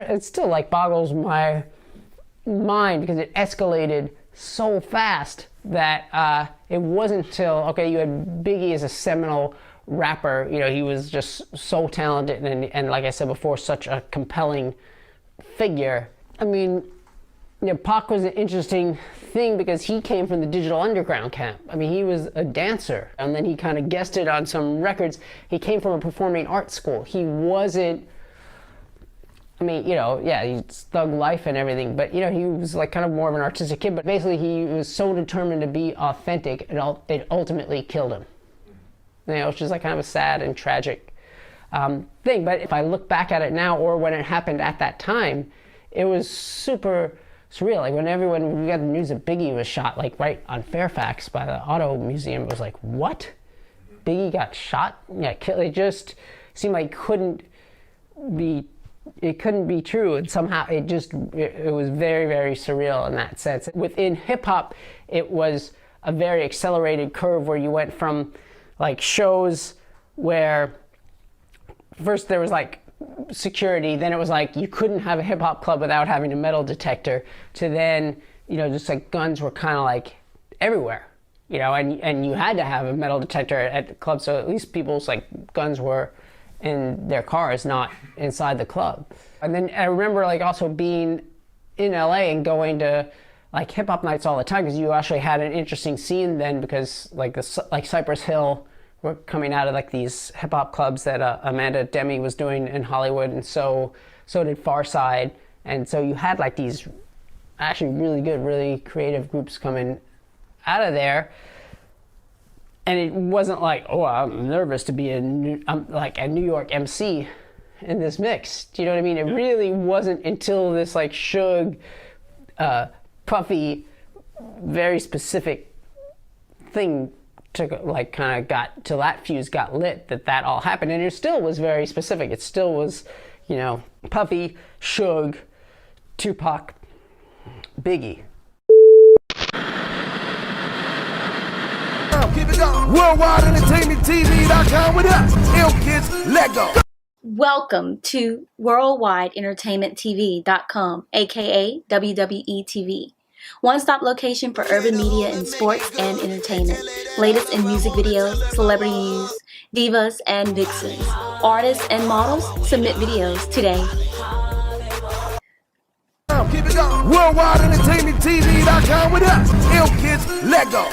It still like boggles my mind because it escalated so fast that it wasn't until, okay, you had Biggie as a seminal rapper, you know, he was just so talented and like I said before, such a compelling figure. I mean, you know, Pac was an interesting thing because he came from the Digital Underground camp. I mean, he was a dancer, and then he kind of guested on some records. He came from a performing arts school. He wasn't, I mean, you know, yeah, he's thug life and everything, but, you know, he was like kind of more of an artistic kid, but basically he was so determined to be authentic, it ultimately killed him. You know, it's just like kind of a sad and tragic thing. But if I look back at it now, or when it happened at that time, it was super surreal. Like when we got the news that Biggie was shot, like right on Fairfax by the Auto Museum, it was like, what? Biggie got shot? Yeah, killed. It just seemed like it couldn't be true, and somehow it was very, very surreal in that sense. Within hip hop, it was a very accelerated curve where you went from like shows where first there was like security, then it was like you couldn't have a hip hop club without having a metal detector, to then, you know, just like guns were kind of like everywhere, you know, and you had to have a metal detector at the club, so at least people's like guns were in their cars, not inside the club. And then I remember like also being in LA and going to like hip hop nights all the time, because you actually had an interesting scene then, because like Cypress Hill were coming out of like these hip hop clubs that Amanda Demi was doing in Hollywood, and so did Farside, and so you had like these actually really good, really creative groups coming out of there. And it wasn't like, oh, I'm nervous to be like a New York MC in this mix. Do you know what I mean? It really wasn't until this like Suge, puffy, very specific thing to like kind of got till that fuse got lit, that all happened. And it still was very specific. It still was, you know, Puffy, Suge, Tupac, Biggie. Keep it going. Worldwide Entertainment TV.com with us. Ill Kids, let go. Welcome to worldwideentertainmenttv.com, aka WWE TV. One-stop location for urban media and sports and entertainment. Latest in music videos, celebrity news, divas and vixens. Artists and models, submit videos today. Keep it going. Worldwide Entertainment TV.com with us. Ill Kids, let go.